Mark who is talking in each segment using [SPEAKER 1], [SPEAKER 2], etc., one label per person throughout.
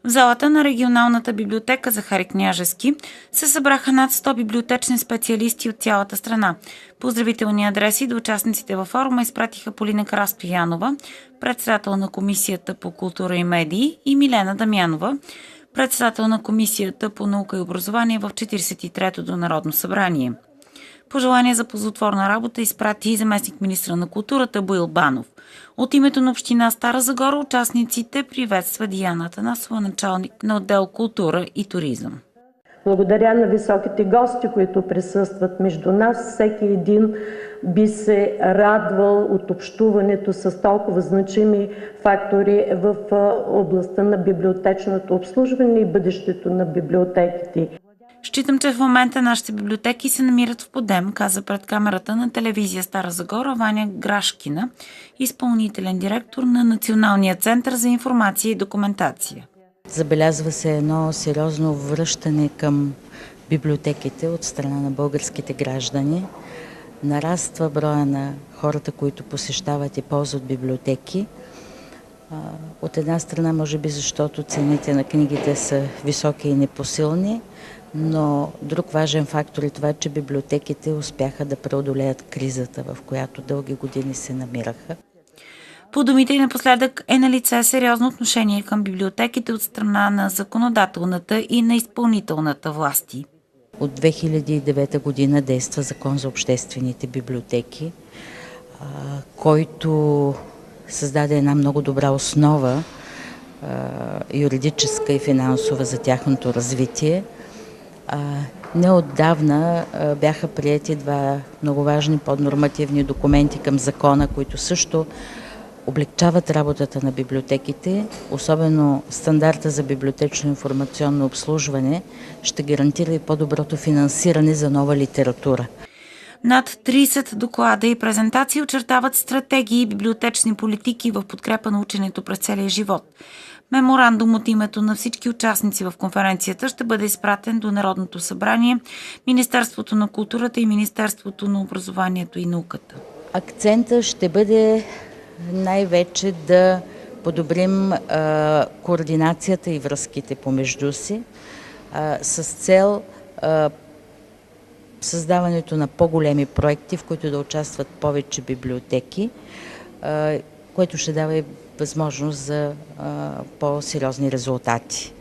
[SPEAKER 1] В залата на регионалната библиотека Захари Княжески се събраха над 100 библиотечни специалисти от цялата страна. Поздравителни адреси до участниците във форума изпратиха Полина Карастоянова, председател на Комисията по култура и медии, и Милена Дамянова, председател на Комисията по наука и образование в 43-то Народно събрание. Пожелание за ползотворна работа изпрати и заместник-министра на културата Боил Банов. От името на община Стара Загора участниците приветства Диана Атанасова, началник на отдел култура и туризъм.
[SPEAKER 2] Благодаря на високите гости, които присъстват между нас. Всеки един би се радвал от общуването с толкова значими фактори в областта на библиотечното обслужване и бъдещето на библиотеките.
[SPEAKER 1] Считам, че в момента нашите библиотеки се намират в подем, каза пред камерата на телевизия Стара Загора Ваня Грашкина, изпълнителен директор на Националния център за информация и документация.
[SPEAKER 3] Забелязва се едно сериозно връщане към библиотеките от страна на българските граждани. Нараства броя на хората, които посещават и ползват библиотеки. От една страна, може би защото цените на книгите са високи и непосилни, но друг важен фактор е това, че библиотеките успяха да преодолеят кризата, в която дълги години се намираха.
[SPEAKER 1] По думите и напоследък е налице сериозно отношение към библиотеките от страна на законодателната и на изпълнителната власти.
[SPEAKER 3] От 2009 година действа Закон за обществените библиотеки, който създаде една много добра основа, юридическа и финансова, за тяхното развитие. Неотдавна бяха приети два много важни поднормативни документи към закона, които също облекчават работата на библиотеките, особено стандарта за библиотечно-информационно обслужване ще гарантира и по-доброто финансиране за нова литература.
[SPEAKER 1] Над 30 доклада и презентации очертават стратегии и библиотечни политики в подкрепа на ученето през целия живот. Меморандум от името на всички участници в конференцията ще бъде изпратен до Народното събрание, Министерството на културата и Министерството на образованието и науката.
[SPEAKER 3] Акцентът ще бъде най-вече да подобрим координацията и връзките помежду си с цел създаването на по-големи проекти, в които да участват повече библиотеки, което ще дава и възможност за по-сериозни резултати.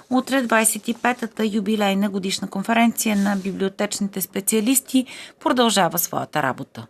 [SPEAKER 1] Утре 25-та юбилейна годишна конференция на библиотечните специалисти продължава своята работа.